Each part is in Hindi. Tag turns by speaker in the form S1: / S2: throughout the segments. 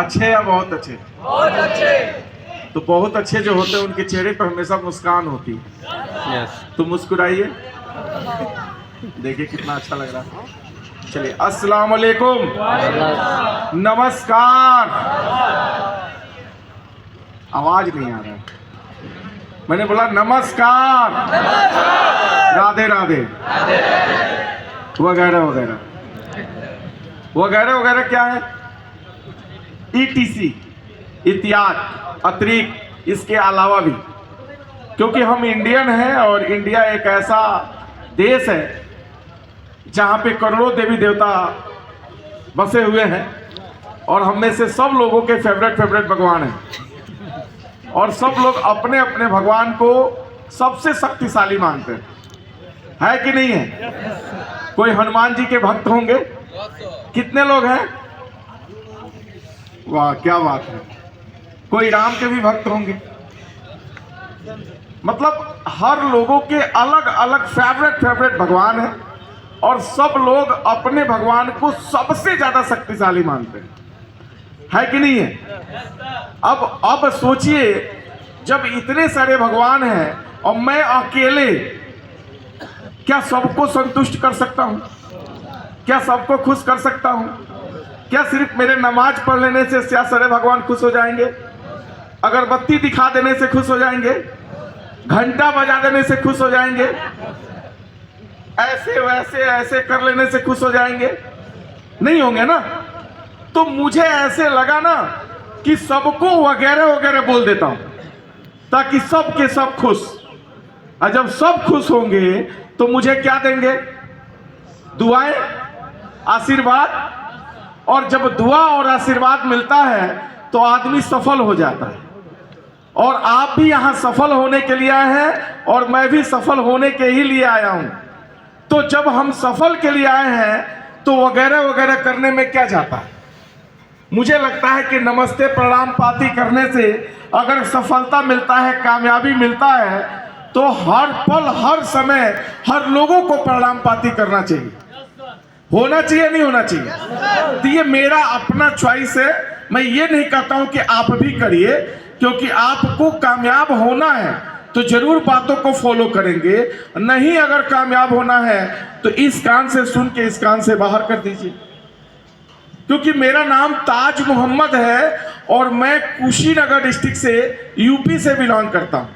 S1: अच्छे या बहुत अच्छे?
S2: बहुत अच्छे।
S1: तो बहुत अच्छे जो होते हैं उनके चेहरे पर हमेशा मुस्कान होती है।
S3: यस।
S1: तो मुस्कुराइए, देखिए कितना अच्छा लग रहा है। चलिए, अस्सलाम वालेकुम, नमस्कार। आवाज नहीं आ रहा है। मैंने बोला नमस्कार, राधे राधे, वगैरह वगैरह वगैरह वगैरह। क्या है? ETC, इत्यादि, अतिरिक्त, इसके अलावा भी, क्योंकि हम इंडियन हैं और इंडिया एक ऐसा देश है जहाँ पे करोड़ों देवी देवता बसे हुए हैं और हम में से सब लोगों के फेवरेट भगवान हैं और सब लोग अपने अपने भगवान को सबसे शक्तिशाली मानते हैं। है कि नहीं है? कोई हनुमान जी के भक्त होंगे? कितने लोग हैं? वाह, क्या बात है। कोई राम के भी भक्त होंगे? मतलब हर लोगों के अलग अलग फेवरेट भगवान हैं और सब लोग अपने भगवान को सबसे ज्यादा शक्तिशाली मानते हैं। है कि नहीं है? अब सोचिए, जब इतने सारे भगवान हैं और मैं अकेले क्या सबको संतुष्ट कर सकता हूं? क्या सबको खुश कर सकता हूं? क्या सिर्फ मेरे नमाज पढ़ लेने से क्या सारे भगवान खुश हो जाएंगे? अगरबत्ती दिखा देने से खुश हो जाएंगे? घंटा बजा देने से खुश हो जाएंगे? ऐसे वैसे ऐसे कर लेने से खुश हो जाएंगे? नहीं होंगे ना। तो मुझे ऐसे लगा ना कि सबको वगैरह वगैरह बोल देता हूं ताकि सब के सब खुश। और जब सब खुश होंगे तो मुझे क्या देंगे? दुआएं, आशीर्वाद। और जब दुआ और आशीर्वाद मिलता है तो आदमी सफल हो जाता है। और आप भी यहां सफल होने के लिए आए हैं और मैं भी सफल होने के ही लिए आया हूं। तो जब हम सफल के लिए आए हैं तो वगैरह वगैरह करने में क्या जाता है? मुझे लगता है कि नमस्ते प्रणाम पाती करने से अगर सफलता मिलता है, कामयाबी मिलता है, तो हर पल हर समय हर लोगों को प्रणाम पाती करना चाहिए। होना चाहिए, नहीं होना चाहिए? तो ये मेरा अपना चॉइस है। मैं ये नहीं कहता हूं कि आप भी करिए, क्योंकि आपको कामयाब होना है तो जरूर बातों को फॉलो करेंगे। नहीं अगर कामयाब होना है तो इस कान से सुन के इस कान से बाहर कर दीजिए। क्योंकि मेरा नाम ताज मोहम्मद है और मैं कुशीनगर डिस्ट्रिक्ट से, यूपी से बिलोंग करता हूं।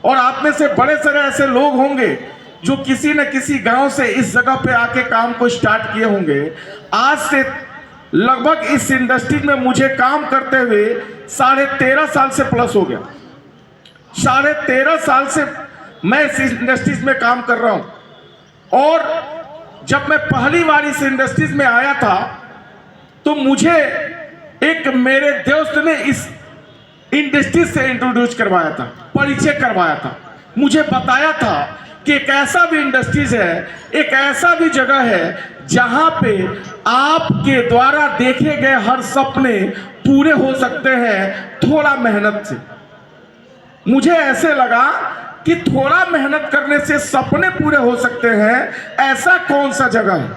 S1: और आप में से बड़े सारे ऐसे लोग होंगे जो किसी न किसी गांव से इस जगह पे आके काम को स्टार्ट किए होंगे। आज से लगभग इस इंडस्ट्री में मुझे काम करते हुए 13.5 साल से प्लस हो गया। 13.5 साल से मैं इस इंडस्ट्रीज में काम कर रहा हूं। और जब मैं पहली बार इस इंडस्ट्रीज में आया था तो मुझे एक मेरे दोस्त ने इस इंडस्ट्री से इंट्रोड्यूस करवाया था, परिचय करवाया था। मुझे बताया था कि एक ऐसा भी इंडस्ट्रीज है, एक ऐसा भी जगह है जहां पे आपके द्वारा देखे गए हर सपने पूरे हो सकते हैं थोड़ा मेहनत से। मुझे ऐसे लगा कि थोड़ा मेहनत करने से सपने पूरे हो सकते हैं, ऐसा कौन सा जगह है?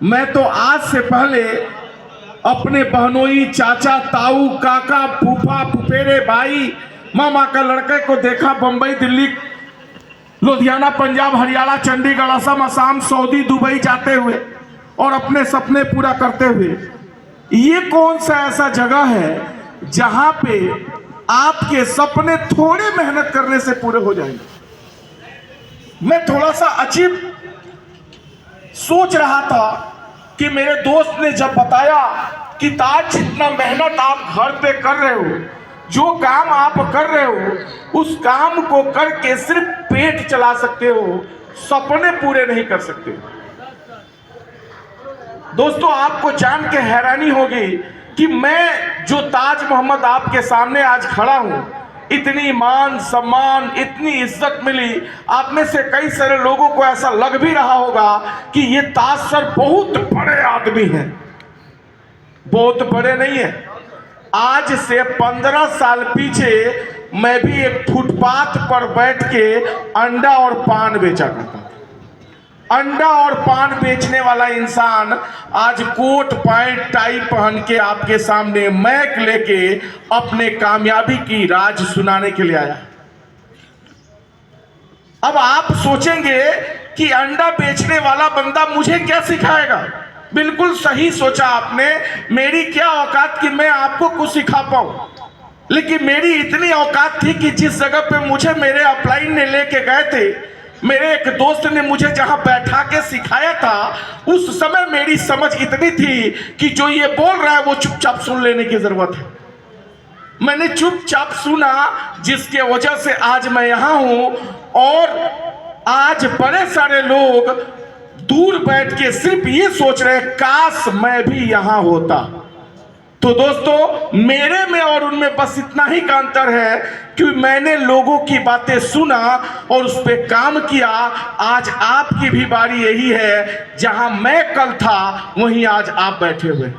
S1: मैं तो आज से पहले अपने बहनोई, चाचा, ताऊ, काका, फूफा, फुफेरे, भाई, मामा का लड़के को देखा बंबई, दिल्ली, लुधियाना, पंजाब, हरियाणा, चंडीगढ़, असम, सऊदी, दुबई जाते हुए और अपने सपने पूरा करते हुए। ये कौन सा ऐसा जगह है जहां पे आपके सपने थोड़ी मेहनत करने से पूरे हो जाएंगे? मैं थोड़ा सा अजीब सोच रहा था कि मेरे दोस्त ने जब बताया कि ताज, जितना मेहनत आप घर पे कर रहे हो, जो काम आप कर रहे हो, उस काम को करके सिर्फ पेट चला सकते हो, सपने पूरे नहीं कर सकते। दोस्तों, आपको जान के हैरानी होगी कि मैं जो ताज मोहम्मद आपके सामने आज खड़ा हूं, इतनी मान सम्मान, इतनी इज्जत मिली। आप में से कई सारे लोगों को ऐसा लग भी रहा होगा कि ये ताज सर बहुत बड़े आदमी हैं। बहुत बड़े नहीं है। आज से 15 साल पीछे मैं भी एक फुटपाथ पर बैठ के अंडा और पान बेचा करता था। अंडा और पान बेचने वाला इंसान आज कोट पैंट टाई पहन के आपके सामने मैक लेके अपने कामयाबी की राज सुनाने के लिए आया। अब आप सोचेंगे कि अंडा बेचने वाला बंदा मुझे क्या सिखाएगा। बिल्कुल सही सोचा आपने। मेरी क्या औकात कि मैं आपको कुछ सिखा पाऊं, लेकिन मेरी इतनी औकात थी कि जिस जगह पे मुझे मेरे अपलाइन ने लेके गए थे, मेरे एक दोस्त ने मुझे जहां बैठा के सिखाया था, उस समय मेरी समझ इतनी थी कि जो ये बोल रहा है वो चुपचाप सुन लेने की जरूरत है। मैंने चुपचाप सुना, जिसके वजह से आज मैं यहां हूं। और आज बड़े सारे लोग दूर बैठ के सिर्फ ये सोच रहे हैं काश मैं भी यहां होता। तो दोस्तों, मेरे में और उनमें बस इतना ही का अंतर है कि मैंने लोगों की बातें सुना और उस पर काम किया। आज आपकी भी बारी यही है, जहां मैं कल था वहीं आज आप बैठे हुए।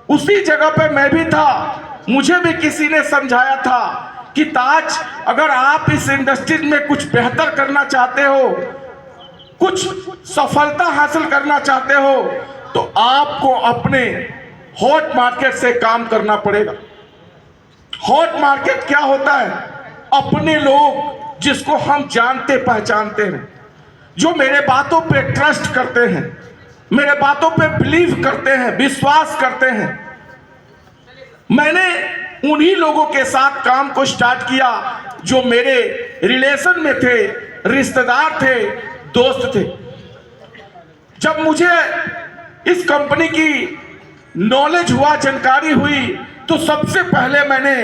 S1: उसी जगह पे मैं भी था। मुझे भी किसी ने समझाया था कि ताज, अगर आप इस इंडस्ट्री में कुछ बेहतर करना चाहते हो, कुछ सफलता हासिल करना चाहते हो, तो आपको अपने हॉट मार्केट से काम करना पड़ेगा। हॉट मार्केट क्या होता है? अपने लोग जिसको हम जानते पहचानते हैं, जो मेरे बातों पे ट्रस्ट करते हैं, मेरे बातों पे बिलीव करते हैं, विश्वास करते हैं। मैंने उन्हीं लोगों के साथ काम को स्टार्ट किया जो मेरे रिलेशन में थे, रिश्तेदार थे, दोस्त थे। जब मुझे इस कंपनी की नॉलेज हुआ, जानकारी हुई, तो सबसे पहले मैंने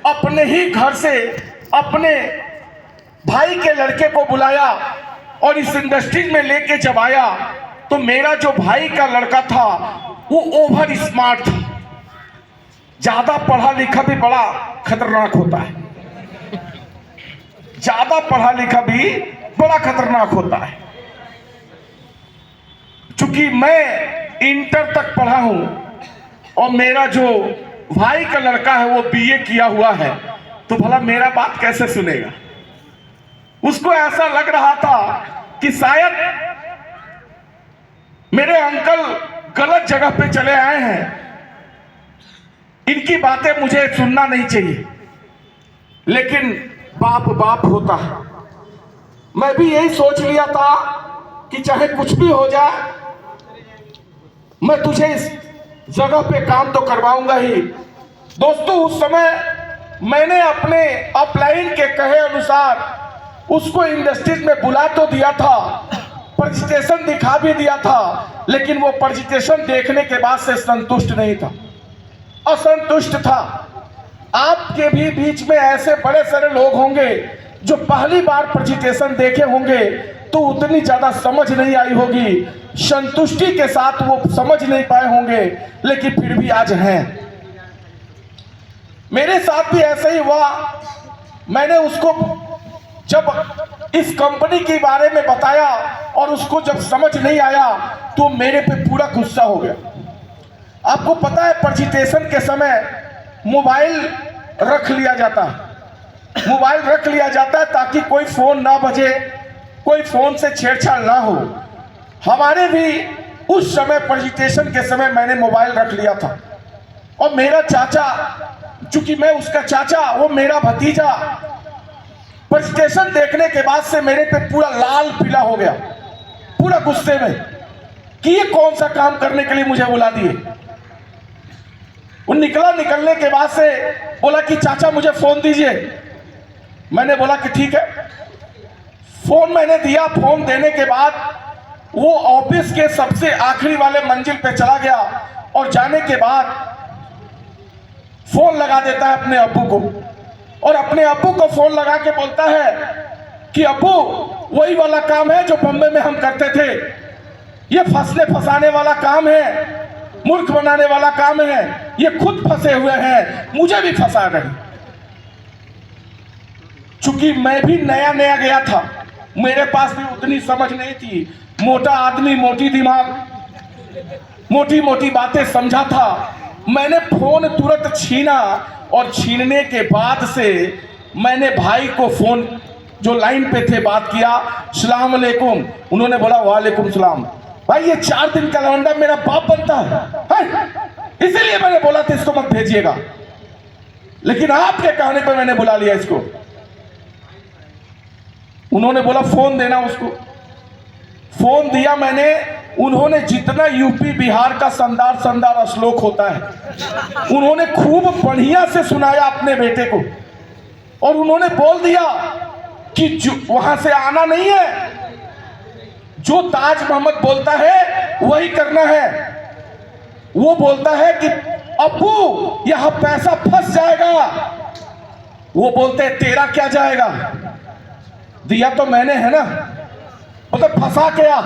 S1: अपने ही घर से अपने भाई के लड़के को बुलाया और इस इंडस्ट्री में लेके जब आया, तो मेरा जो भाई का लड़का था वो ओवर स्मार्ट था। ज्यादा पढ़ा लिखा भी बड़ा खतरनाक होता है। ज्यादा पढ़ा लिखा भी बड़ा खतरनाक होता है। चूंकि मैं इंटर तक पढ़ा हूं और मेरा जो भाई का लड़का है वो बीए किया हुआ है, तो भला मेरा बात कैसे सुनेगा। उसको ऐसा लग रहा था कि शायद मेरे अंकल गलत जगह पे चले आए हैं, इनकी बातें मुझे सुनना नहीं चाहिए। लेकिन बाप बाप होता है। मैं भी यही सोच लिया था कि चाहे कुछ भी हो जाए, मैं तुझे इस जगह पे काम तो करवाऊंगा ही। दोस्तों, उस समय मैंने अपने अपलाइन के कहे अनुसार उसको इंडस्ट्रीज में बुला तो दिया था, प्रेजेंटेशन दिखा भी दिया था, लेकिन वो प्रेजेंटेशन देखने के बाद से संतुष्ट नहीं था, असंतुष्ट था। आपके भी बीच में ऐसे बड़े सारे लोग होंगे जो पहली बार प्रेजेंटेशन देखे होंगे, तो उतनी ज्यादा समझ नहीं आई होगी, संतुष्टि के साथ वो समझ नहीं पाए होंगे, लेकिन फिर भी आज हैं। मेरे साथ भी ऐसा ही हुआ। मैंने उसको जब इस कंपनी के बारे में बताया और उसको जब समझ नहीं आया, तो मेरे पे पूरा गुस्सा हो गया। आपको पता है, प्रेजेंटेशन के समय मोबाइल रख लिया जाता है। मोबाइल रख लिया जाता है ताकि कोई फोन ना बजे, कोई फोन से छेड़छाड़ ना हो। हमारे भी उस समय प्रेजेंटेशन के समय मैंने मोबाइल रख लिया था। और मेरा चाचा, चूंकि मैं उसका चाचा, वो मेरा भतीजा, प्रेजेंटेशन देखने के बाद से मेरे पे पूरा लाल पीला हो गया, पूरा गुस्से में कि ये कौन सा काम करने के लिए मुझे बुला दिए। वो निकलने के बाद से बोला कि चाचा मुझे फोन दीजिए। मैंने बोला कि ठीक है। फोन मैंने दिया। फोन देने के बाद वो ऑफिस के सबसे आखिरी वाले मंजिल पे चला गया और जाने के बाद फोन लगा देता है अपने अब्बू को, और अपने अब्बू को फोन लगा के बोलता है कि अब्बू, वही वाला काम है जो बम्बई में हम करते थे। ये फंसने फंसाने वाला काम है, मूर्ख बनाने वाला काम है। ये खुद फंसे हुए हैं, मुझे भी फंसा रहे। चूंकि मैं भी नया नया गया था, मेरे पास भी उतनी समझ नहीं थी। मोटा आदमी, मोटी दिमाग, मोटी मोटी बातें समझा था। मैंने फोन तुरंत छीना और छीनने के बाद से मैंने भाई को फोन जो लाइन पे थे बात किया, सलाम अलैकुम, उन्होंने बोला वालेकुम सलाम। भाई ये 4 दिन का लौंडा मेरा बाप बनता है, इसीलिए मैंने बोला था इसको मत भेजिएगा, लेकिन आपके कहने पर मैंने बुला लिया इसको। उन्होंने बोला फोन देना उसको, फोन दिया मैंने। उन्होंने जितना यूपी बिहार का शानदार शानदार श्लोक होता है उन्होंने खूब बढ़िया से सुनाया अपने बेटे को, और उन्होंने बोल दिया कि वहां से आना नहीं है, जो ताज मोहम्मद बोलता है वही करना है। वो बोलता है कि अब्बू यहां पैसा फंस जाएगा, वो बोलते हैं तेरा क्या जाएगा, दिया तो मैंने है ना, मतलब फंसा क्या।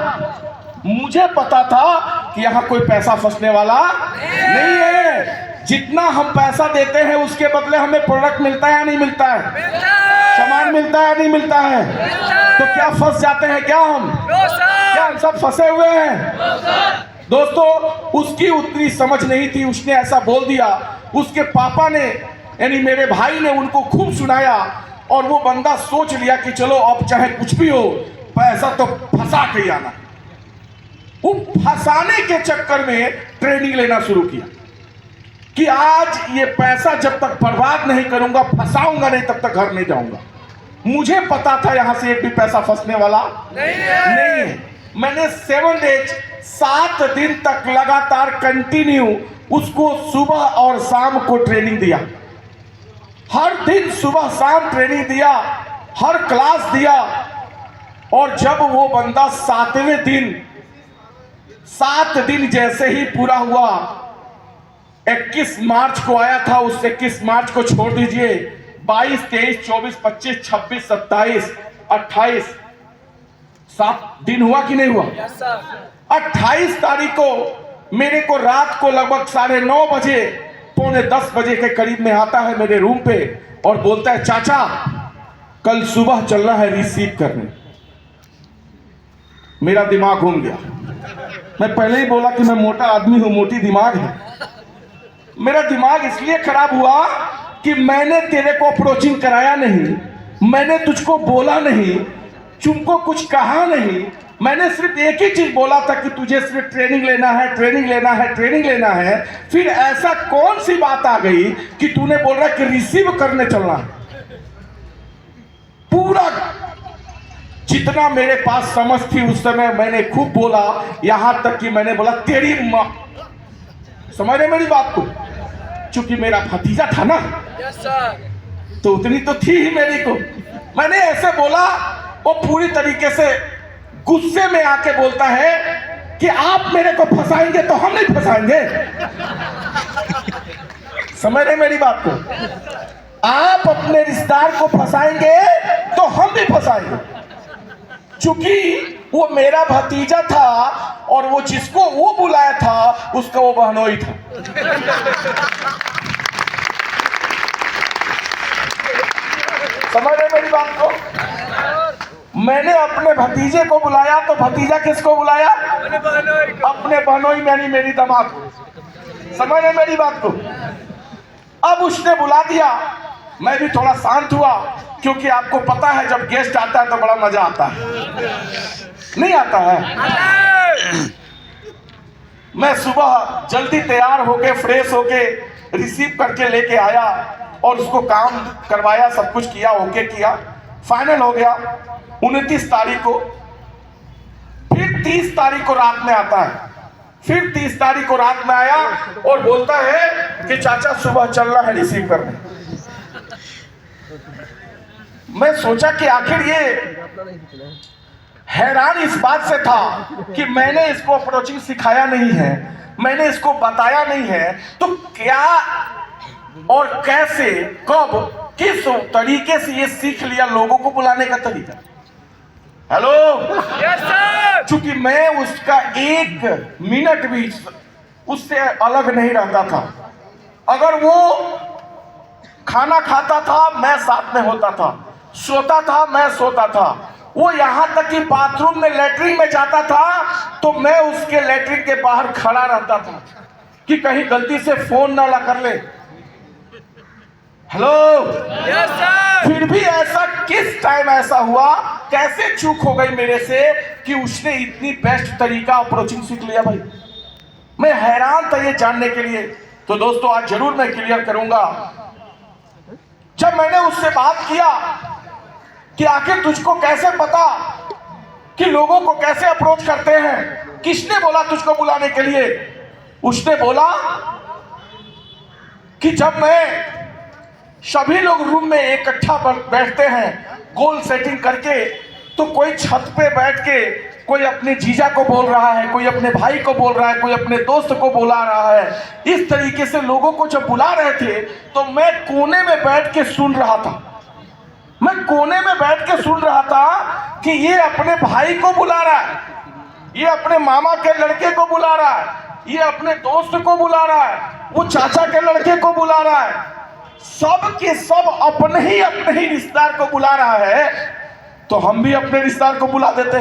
S1: मुझे पता था कि यहां कोई पैसा फंसने वाला नहीं है, जितना हम पैसा देते हैं उसके बदले हमें प्रोडक्ट मिलता है या नहीं मिलता है, सामान मिलता है या नहीं मिलता है, तो क्या फंस जाते हैं क्या हम सब फंसे हुए हैं। दोस्तों उसकी उतनी समझ नहीं थी, उसने ऐसा बोल दिया। उसके पापा ने यानी मेरे भाई ने उनको खूब सुनाया, और वो बंदा सोच लिया कि चलो अब चाहे कुछ भी हो पैसा तो फंसा के ही आना। वो फंसाने के चक्कर में ट्रेनिंग लेना शुरू किया कि आज ये पैसा जब तक बर्बाद नहीं करूंगा, फंसाऊंगा नहीं, तब तक घर नहीं जाऊंगा। मुझे पता था यहां से एक भी पैसा फंसने वाला नहीं है। मैंने 7 डेज 7 दिन तक लगातार कंटिन्यू उसको सुबह और शाम को ट्रेनिंग दिया, हर दिन सुबह शाम ट्रेनिंग दिया, हर क्लास दिया। और जब वो बंदा 7वें दिन 7 दिन जैसे ही पूरा हुआ, 21 मार्च को आया था, उस 21 मार्च को छोड़ दीजिए, 22, 23, 24, 25, 26, 27, 28 7 दिन हुआ कि नहीं हुआ। 28 तारीख को मेरे को रात को लगभग 9:30 बजे, 9:45 बजे के करीब में आता है मेरे रूम पे और बोलता है चाचा कल सुबह चलना है रिसीव करने। मेरा दिमाग घूम गया। मैं पहले ही बोला कि मैं मोटा आदमी हूं, मोटी दिमाग है। मेरा दिमाग इसलिए खराब हुआ कि मैंने तेरे को अप्रोचिंग कराया नहीं, मैंने तुझको बोला नहीं, तुमको कुछ कहा नहीं, मैंने सिर्फ एक ही चीज बोला था कि तुझे सिर्फ ट्रेनिंग लेना है, ट्रेनिंग लेना है, ट्रेनिंग लेना है। फिर ऐसा कौन सी बात आ गई कि तूने बोल रहा कि रिसीव करने चलना है। पूरा जितना मेरे पास समझ थी उस समय मैंने खूब बोला, यहां तक कि मैंने बोला तेरी मां, समझ रहे मेरी बात को, चूंकि मेरा भतीजा था ना तो उतनी तो थी ही मेरी को। मैंने ऐसे बोला, वो पूरी तरीके से गुस्से में आके बोलता है कि आप मेरे को फंसाएंगे तो हम नहीं फंसाएंगे। समझ रहे मेरी बात को, आप अपने रिश्तेदार को फंसाएंगे तो हम भी फंसाएंगे। चूंकि वो मेरा भतीजा था और वो जिसको वो बुलाया था उसका वो बहनोई था। समझ रहे मेरी बात को। मैंने अपने भतीजे को बुलाया तो भतीजा किसको बुलाया, अपने बहनोई यानी मेरी दामाद को। समझ रहे मेरी बात को। अब उसने बुला दिया, मैं भी थोड़ा शांत हुआ, क्योंकि आपको पता है जब गेस्ट आता है तो बड़ा मजा आता है, नहीं आता है। मैं सुबह जल्दी तैयार होके फ्रेश होके रिसीव करके लेके आया और उसको काम करवाया, सब कुछ किया, ओके किया, फाइनल हो गया 29 तारीख को। फिर 30 तारीख को रात में आता है, फिर 30 तारीख को रात में आया और बोलता है कि चाचा सुबह चलना है रिसीव करने। मैं सोचा कि आखिर ये हैरान इस बात से था कि मैंने इसको अप्रोचिंग सिखाया नहीं है, मैंने इसको बताया नहीं है, तो क्या और कैसे कब किस तरीके से ये सीख लिया लोगों को बुलाने का तरीका। हेलो, चूंकि मैं उसका 1 मिनट भी उससे अलग नहीं रहता था। अगर वो खाना खाता था मैं साथ में होता था, सोता था मैं सोता था, वो यहां तक कि बाथरूम में लैट्रिन में जाता था तो मैं उसके लैट्रिन के बाहर खड़ा रहता था कि कहीं गलती से फोन ना ला कर ले। Hello,
S2: yes sir.
S1: फिर भी ऐसा किस टाइम ऐसा हुआ, कैसे चूक हो गई मेरे से कि उसने इतनी बेस्ट तरीका अप्रोचिंग सीख लिया भाई। मैं हैरान था ये जानने के लिए। तो दोस्तों आज जरूर मैं क्लियर करूंगा। जब मैंने उससे बात किया कि आखिर तुझको कैसे पता कि लोगों को कैसे अप्रोच करते हैं, किसने बोला तुझको बुलाने के लिए, उसने बोला कि जब मैं सभी लोग रूम में इकट्ठा बैठते हैं गोल सेटिंग करके, तो कोई छत पे बैठ के कोई अपने जीजा को बोल रहा है, कोई अपने भाई को बोल रहा है, कोई अपने दोस्त को बुला रहा है। इस तरीके से लोगों को जब बुला रहे थे तो मैं कोने में बैठ के सुन रहा था। मैं कोने में बैठ के सुन रहा था कि ये अपने भाई को बुला रहा है, ये अपने मामा के लड़के को बुला रहा है, ये अपने दोस्त को बुला रहा है, वो चाचा के लड़के को बुला रहा है। सब के सब अपने ही रिश्तेदार को बुला रहा है, तो हम भी अपने रिश्तेदार को बुला देते।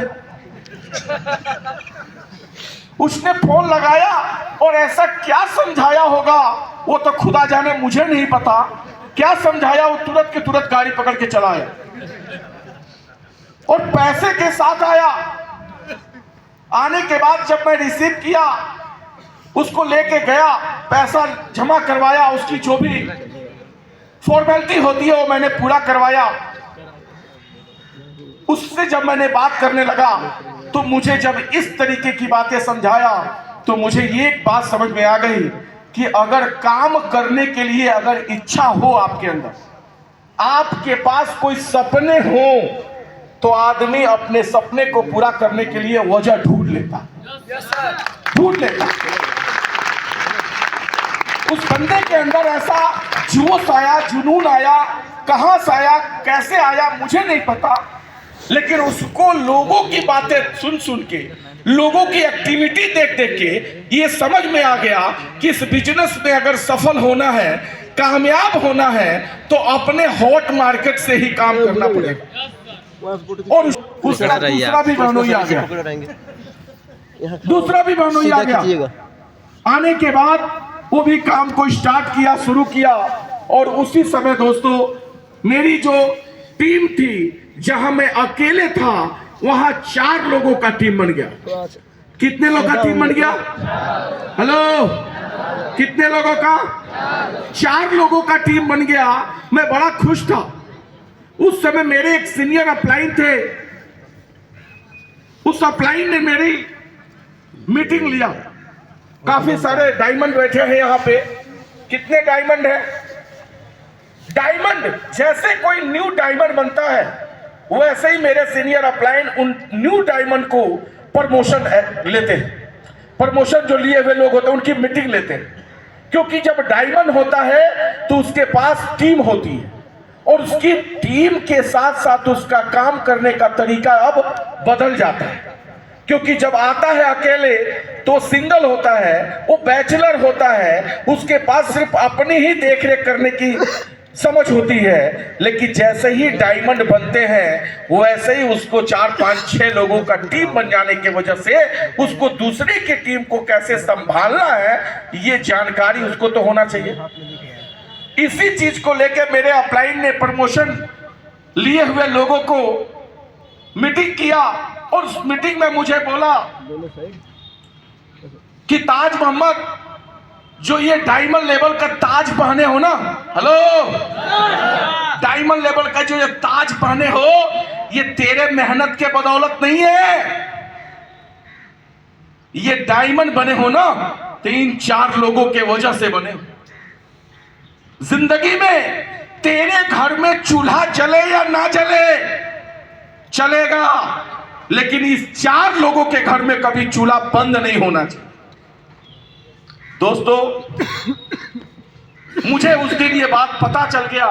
S1: उसने फोन लगाया और ऐसा क्या समझाया होगा वो तो खुदा जाने, मुझे नहीं पता क्या समझाया। वो तुरंत के तुरंत गाड़ी पकड़ के चला आया और पैसे के साथ आया। आने के बाद जब मैं रिसीव किया, उसको लेके गया, पैसा जमा करवाया, उसकी जो भी फॉर्मेलिटी होती है वो मैंने पूरा करवाया। उससे जब मैंने बात करने लगा तो मुझे जब इस तरीके की बातें समझाया तो मुझे ये बात समझ में आ गई कि अगर काम करने के लिए अगर इच्छा हो आपके अंदर, आपके पास कोई सपने हो, तो आदमी अपने सपने को पूरा करने के लिए वजह ढूंढ लेता। उस बंदे के अंदर ऐसा जोश आया, जुनून आया, कहां से आया, कैसे आया मुझे नहीं पता, लेकिन उसको लोगों की बातें सुन सुन के, लोगों की एक्टिविटी देख देख के ये समझ में आ गया कि इस बिजनेस में अगर सफल होना है, कामयाब होना है, तो अपने हॉट मार्केट से ही काम करना पड़ेगा। और उसका दूसरा भी बहनोई आ गया, दूसरा भी बहनोई आ गया। आने के बाद वो भी काम को स्टार्ट किया, शुरू किया। और उसी समय दोस्तों मेरी जो टीम थी, जहां मैं अकेले था, वहां 4 लोगों का टीम बन गया। कितने लोगों का टीम बन गया? हेलो, कितने लोगों का? 4 लोगों का टीम बन गया। मैं बड़ा खुश था। उस समय मेरे एक सीनियर अपलाइन थे, उस अपलाइन ने मेरी मीटिंग लिया। काफी सारे डायमंड बैठे हैं यहाँ पे। कितने डायमंड है? डायमंड जैसे कोई न्यू डायमंड बनता है, वैसे ही मेरे सीनियर अपलाइन उन न्यू डायमंड को प्रमोशन लेते हैं। प्रमोशन जो लिए हुए लोग होते हैं उनकी मीटिंग लेते हैं, क्योंकि जब डायमंड होता है तो उसके पास टीम होती है और उसकी टीम के साथ साथ उसका काम करने का तरीका अब बदल जाता है। क्योंकि जब आता है अकेले तो सिंगल होता है, वो बैचलर होता है, उसके पास सिर्फ अपनी ही देखरेख करने की समझ होती है। लेकिन जैसे ही डायमंड बनते हैं वैसे ही उसको 4, 5, 6 लोगों का टीम बन जाने की वजह से उसको दूसरे की टीम को कैसे संभालना है ये जानकारी उसको तो होना चाहिए। इसी चीज को लेकर मेरे अपलाइन ने प्रमोशन लिए हुए लोगों को मीटिंग किया और उस मीटिंग में मुझे बोला कि ताज मोहम्मद, जो ये डायमंड लेवल का ताज पहने हो ना, हेलो, डायमंड लेवल का जो ये ताज पहने हो, ये तेरे मेहनत के बदौलत नहीं है। ये डायमंड बने हो ना 3-4 लोगों के वजह से बने। जिंदगी में तेरे घर में चूल्हा जले या ना जले, चलेगा, लेकिन इस 4 लोगों के घर में कभी चूल्हा बंद नहीं होना चाहिए। दोस्तों, मुझे उस दिन ये बात पता चल गया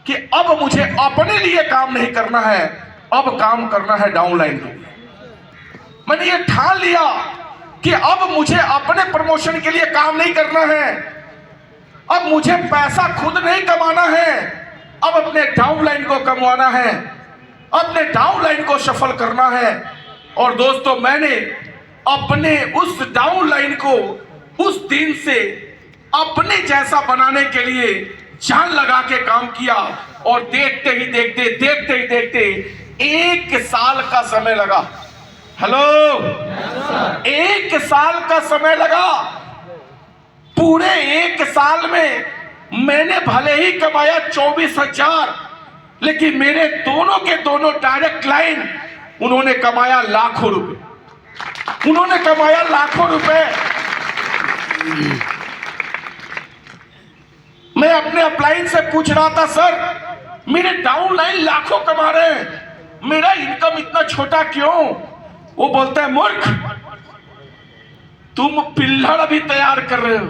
S1: कि अब मुझे अपने लिए काम नहीं करना है, अब काम करना है डाउनलाइन के लिए। मैंने ये ठान लिया कि अब मुझे अपने प्रमोशन के लिए काम नहीं करना है, अब मुझे पैसा खुद नहीं कमाना है, अब अपने डाउनलाइन को कमवाना है, अपने डाउनलाइन को सफल करना है। और दोस्तों, मैंने अपने उस डाउनलाइन को उस दिन से अपने जैसा बनाने के लिए जान लगा के काम किया और देखते ही देखते 1 साल का समय लगा। हेलो, 1 साल का समय लगा। पूरे 1 साल में मैंने भले ही कमाया 24,000, लेकिन मेरे दोनों के दोनों डायरेक्ट लाइन उन्होंने कमाया लाखों रुपए। उन्होंने कमाया लाखों रुपए। मैं अपने अपलाइन से पूछ रहा था, सर मेरे डाउन लाइन लाखों कमा रहे हैं, मेरा इनकम इतना छोटा क्यों? वो बोलता है, मूर्ख, तुम पिल्लर अभी तैयार कर रहे हो।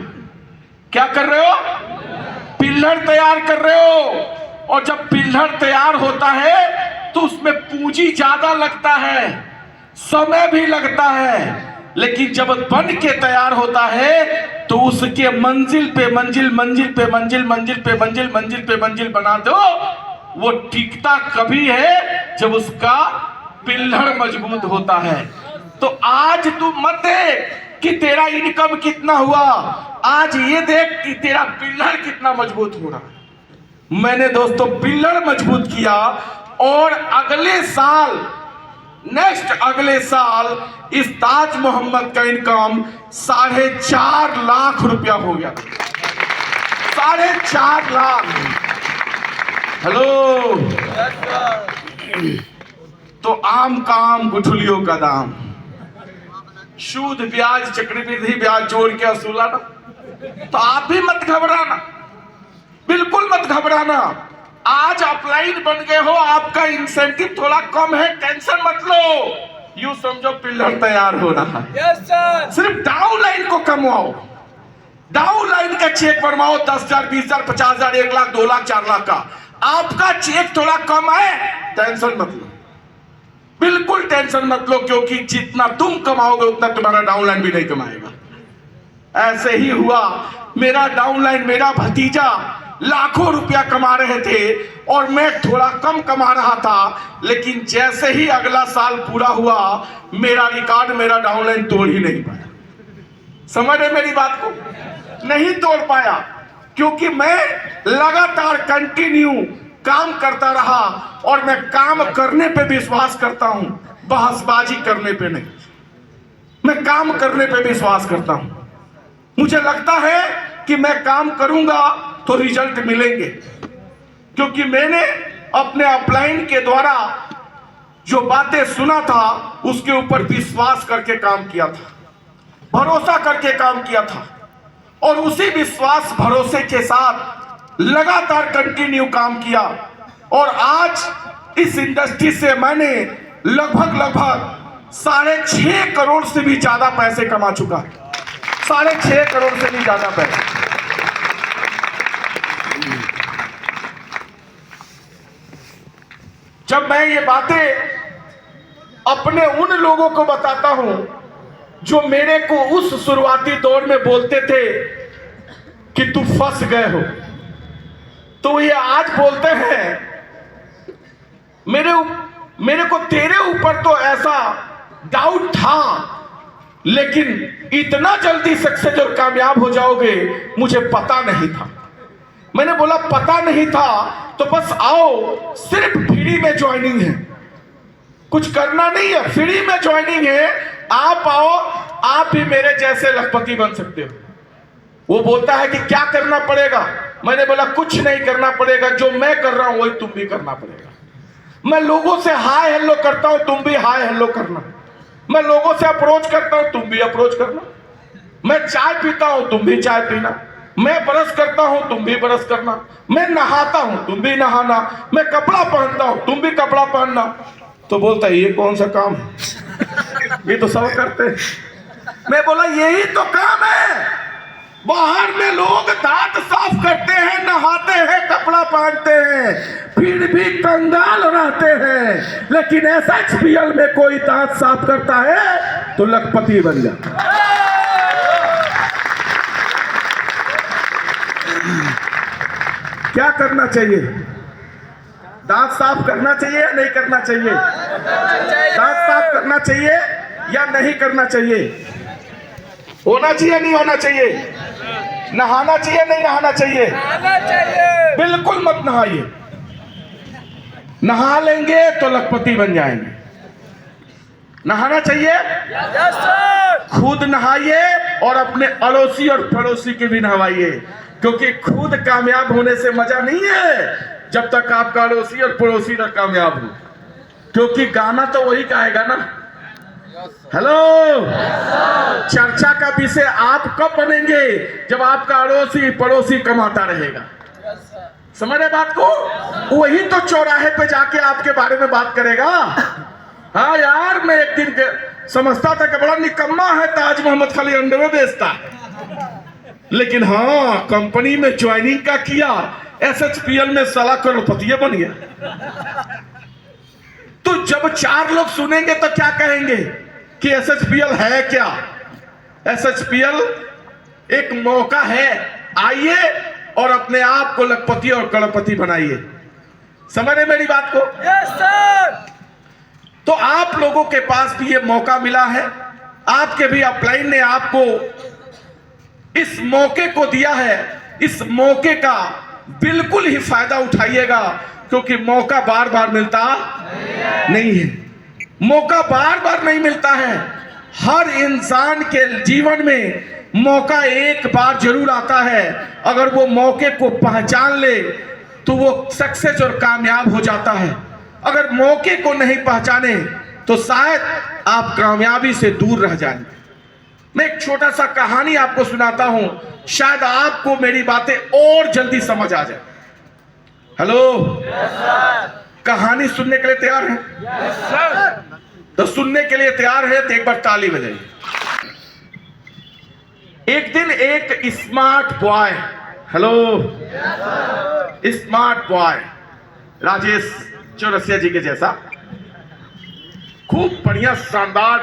S1: क्या कर रहे हो? पिल्लर तैयार कर रहे हो। और जब पिल्लर तैयार होता है तो उसमें पूंजी ज्यादा लगता है, समय भी लगता है, लेकिन जब बन के तैयार होता है तो उसके मंजिल पे मंजिल बना दो, वो टिकता कभी है जब उसका पिल्लर मजबूत होता है। तो आज तू मत देख कि तेरा इनकम कितना हुआ, आज ये देख कि तेरा पिल्लर कितना मजबूत हो रहा है। मैंने दोस्तों पिल्लर मजबूत किया और अगले साल इस ताज मोहम्मद का इनकम 4.5 लाख रुपया हो गया। 4.5 लाख। हेलो, तो आम का आम गुठलियों का दाम, सूद ब्याज चक्रवृद्धि ब्याज जोड़ के वसूला ना। तो आप भी मत घबराना, बिल्कुल मत घबराना। आज अपलाइन बन गए हो, आपका इंसेंटिव थोड़ा कम है, टेंशन मत लो। यूं समझो पिल्लर तैयार हो रहा है।
S2: Yes sir.
S1: सिर्फ डाउन लाइन को कमवाओ, डाउन लाइन का चेक बनवाओ 10,000, 20,000, 50,000, 1 लाख, 2 लाख, 4 लाख का। आपका चेक थोड़ा कम है, टेंशन मत लो, बिल्कुल टेंशन मत लो, क्योंकि जितना तुम कमाओगे उतना तुम्हारा डाउनलाइन भी नहीं कमाएगा। ऐसे ही हुआ, मेरा डाउनलाइन, मेरा भतीजा लाखों रुपया कमा रहे थे और मैं थोड़ा कम कमा रहा था, लेकिन जैसे ही अगला साल पूरा हुआ मेरा रिकॉर्ड, मेरा डाउनलाइन तोड़ ही नहीं पाया। समझ रहे मेरी बात को? नहीं तोड़ पाया, क्योंकि मैं लगातार कंटिन्यू काम करता रहा और मैं काम करने पे विश्वास करता हूं, बहसबाजी करने पे नहीं। मैं काम करने पे विश्वास करता हूं। मुझे लगता है कि मैं काम करूंगा तो रिजल्ट मिलेंगे, क्योंकि मैंने अपने अपलाइन के द्वारा जो बातें सुना था उसके ऊपर विश्वास करके काम किया था, भरोसा करके काम किया था, और उसी विश्वास भरोसे के साथ लगातार कंटिन्यू काम किया। और आज इस इंडस्ट्री से मैंने लगभग 6.5 करोड़ से भी ज्यादा पैसे कमा चुका है। 6.5 करोड़ से भी ज्यादा पैसे। जब मैं ये बातें अपने उन लोगों को बताता हूं जो मेरे को उस शुरुआती दौर में बोलते थे कि तू फंस गए हो, तो ये आज बोलते हैं मेरे को तेरे ऊपर तो ऐसा डाउट था, लेकिन इतना जल्दी सक्सेस और कामयाब हो जाओगे मुझे पता नहीं था। मैंने बोला पता नहीं था तो बस आओ, सिर्फ फ्री में ज्वाइनिंग है, कुछ करना नहीं है, फ्री में ज्वाइनिंग है, आप आओ, आप भी मेरे जैसे लखपति बन सकते हो। वो बोलता है कि क्या करना पड़ेगा? मैंने बोला कुछ नहीं करना पड़ेगा, जो मैं कर रहा हूं वही तुम भी करना पड़ेगा। मैं लोगों से हाय हेलो करता हूं, तुम भी हाय हेलो करना। मैं लोगों से अप्रोच करता हूं, तुम भी अप्रोच करना। मैं चाय पीता हूं, तुम भी चाय पीना। मैं ब्रश करता हूं, तुम भी ब्रश करना। मैं नहाता हूं, तुम भी नहाना। मैं कपड़ा पहनता हूं, तुम भी कपड़ा पहनना। तो बोलता है ये कौन सा काम है, ये तो सब करते हैं। मैं बोला यही तो काम है। बाहर में लोग दांत साफ करते हैं, नहाते हैं, कपड़ा पहनते हैं, फिर भी कंगाल रहते हैं, लेकिन SHPL में कोई दांत साफ करता है तो लखपति बन जाता है। क्या करना चाहिए? दांत साफ करना चाहिए या नहीं करना चाहिए? दांत साफ करना चाहिए या नहीं करना चाहिए? होना चाहिए नहीं होना चाहिए? नहाना चाहिए नहीं नहाना चाहिए?
S2: आना चाहिए।
S1: बिल्कुल मत नहाइए। नहा लेंगे तो लखपति बन जाएंगे। नहाना चाहिए,
S2: यस सर।
S1: खुद नहाइए और अपने अड़ोसी और पड़ोसी के भी नहवाइए, क्योंकि खुद कामयाब होने से मजा नहीं है जब तक आपका अड़ोसी और पड़ोसी ना कामयाब हो, क्योंकि गाना तो वही गाएगा ना। हेलो, चर्चा का विषय आप कब बनेंगे? जब आपका अड़ोसी पड़ोसी कमाता रहेगा। समझ रहे बात को? वही तो चौराहे पे जाके आपके बारे में बात करेगा। हाँ यार, मैं एक दिन समझता था कि बड़ा निकम्मा है ताज मोहम्मद, खाली अंडे बेचता है, लेकिन हाँ कंपनी में ज्वाइनिंग का किया, SHPL में साला करोड़पति बन गया। तो जब 4 लोग सुनेंगे तो क्या कहेंगे कि SHPL है क्या? SHPL एक मौका है, आइए और अपने आप को लखपति और करोड़पति बनाइए। समझ रहे मेरी बात को?
S2: Yes sir.
S1: तो आप लोगों के पास भी ये मौका मिला है, आपके भी अपलाइन ने आपको इस मौके को दिया है। इस मौके का बिल्कुल ही फायदा उठाइएगा, क्योंकि मौका बार बार मिलता नहीं है। मौका बार बार नहीं मिलता है। हर इंसान के जीवन में मौका एक बार जरूर आता है। अगर वो मौके को पहचान ले तो वो सक्सेस और कामयाब हो जाता है। अगर मौके को नहीं पहचाने तो शायद आप कामयाबी से दूर रह जाएंगे। मैं एक छोटा सा कहानी आपको सुनाता हूं, शायद आपको मेरी बातें और जल्दी समझ आ जाए। हेलो, कहानी सुनने के लिए तैयार हैं?
S2: Yes sir.
S1: तो सुनने के लिए तैयार है तो एक बार ताली बजाइए। एक दिन एक smart boy, hello, smart boy, Rajesh Chaurasia ji के जैसा, खूब बढ़िया शानदार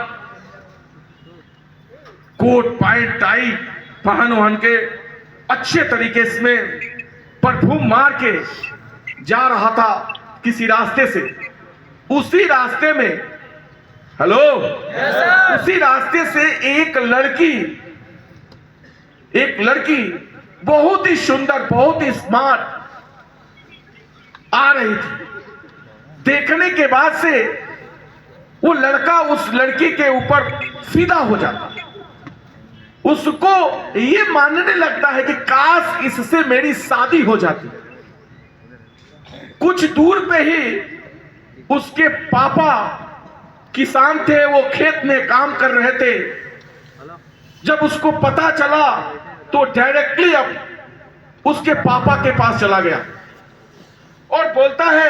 S1: कोट पैंट टाई पहन के अच्छे तरीके से परफ्यूम मार के जा रहा था किसी रास्ते से। उसी रास्ते में, हेलो, उसी रास्ते से एक लड़की बहुत ही सुंदर, बहुत ही स्मार्ट आ रही थी। देखने के बाद से वो लड़का उस लड़की के ऊपर फिदा हो जाता, उसको ये मानने लगता है कि काश इससे मेरी शादी हो जाती। कुछ दूर पे ही उसके पापा किसान थे, वो खेत में काम कर रहे थे। जब उसको पता चला तो डायरेक्टली अब उसके पापा के पास चला गया और बोलता है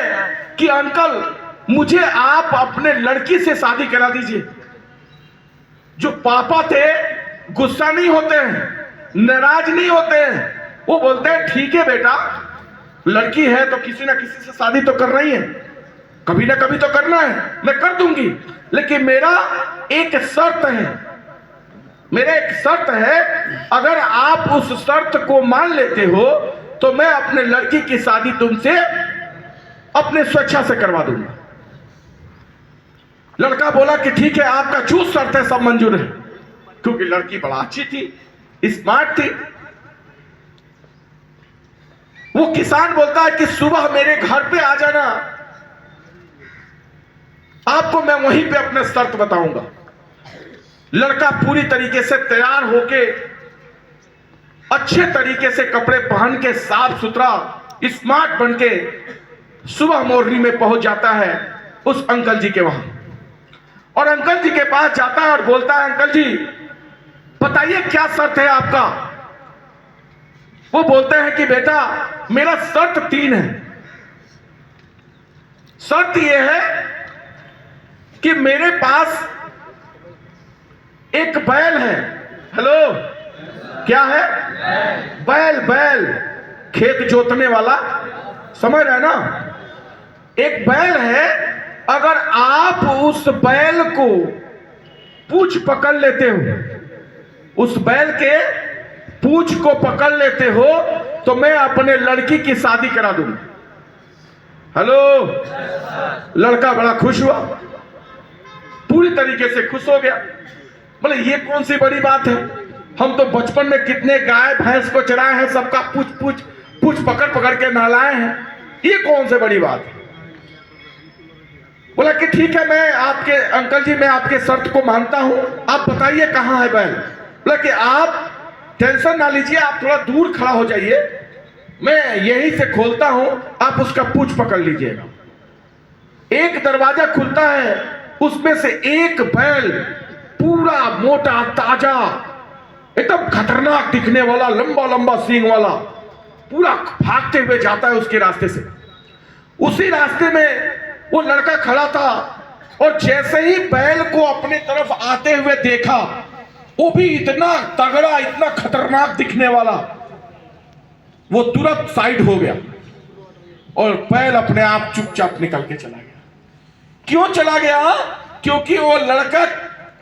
S1: कि अंकल, मुझे आप अपने लड़की से शादी करा दीजिए। जो पापा थे गुस्सा नहीं होते हैं, नाराज नहीं होते हैं, वो बोलते हैं ठीक है बेटा, लड़की है तो किसी ना किसी से शादी तो करना ही है, कभी ना कभी तो करना है, मैं कर दूंगी, लेकिन मेरा एक शर्त है, अगर आप उस शर्त को मान लेते हो तो मैं अपने लड़की की शादी तुमसे अपने स्वेच्छा से करवा दूंगा। लड़का बोला कि ठीक है, आपका जो शर्त है सब मंजूर है, क्योंकि लड़की बड़ा अच्छी थी, स्मार्ट थी। वो किसान बोलता है कि सुबह मेरे घर पे आ जाना, आपको मैं वहीं पे अपने शर्त बताऊंगा। लड़का पूरी तरीके से तैयार होके, अच्छे तरीके से कपड़े पहन के, साफ सुथरा स्मार्ट बन के सुबह मॉर्निंग में पहुंच जाता है उस अंकल जी के वहां, और अंकल जी के पास जाता है और बोलता है, अंकल जी बताइए क्या शर्त है आपका। वो बोलते हैं कि बेटा मेरा शर्त 3 है। शर्त यह है कि मेरे पास एक बैल है। हेलो, क्या है? बैल, खेत जोतने वाला, समझ रहे ना? एक बैल है, अगर आप उस बैल को पूंछ पकड़ लेते हो, उस बैल के पूंछ को पकड़ लेते हो तो मैं अपने लड़की की शादी करा दूंगा। हेलो, लड़का बड़ा खुश हुआ, पूरी तरीके से खुश हो गया। बोले ये कौन सी बड़ी बात है, हम तो बचपन में कितने गाय भैंस को चराए हैं, सबका पूछ पकड़ पकड़ के नहलाए हैं, ये कौन से बड़ी बात है। बोला कि ठीक है, मैं आपके अंकल जी मैं आपके शर्त को मानता हूं, आप बताइए कहां है बैल। बोला कि आप टेंशन ना लीजिए, आप थोड़ा दूर खड़ा हो जाइए, मैं यहीं से खोलता हूं, आप उसका पूछ पकड़ लीजिएगा। एक दरवाजा खुलता है, उसमें से एक बैल पूरा मोटा ताजा एकदम खतरनाक दिखने वाला, लंबा लंबा सींग वाला, पूरा भागते हुए जाता है उसके रास्ते से। उसी रास्ते में वो लड़का खड़ा था और जैसे ही बैल को अपने तरफ आते हुए देखा, वो भी इतना तगड़ा, इतना खतरनाक दिखने वाला, वो तुरंत साइड हो गया और बैल अपने आप चुपचाप निकल के चला गया। क्यों चला गया? क्योंकि वो लड़का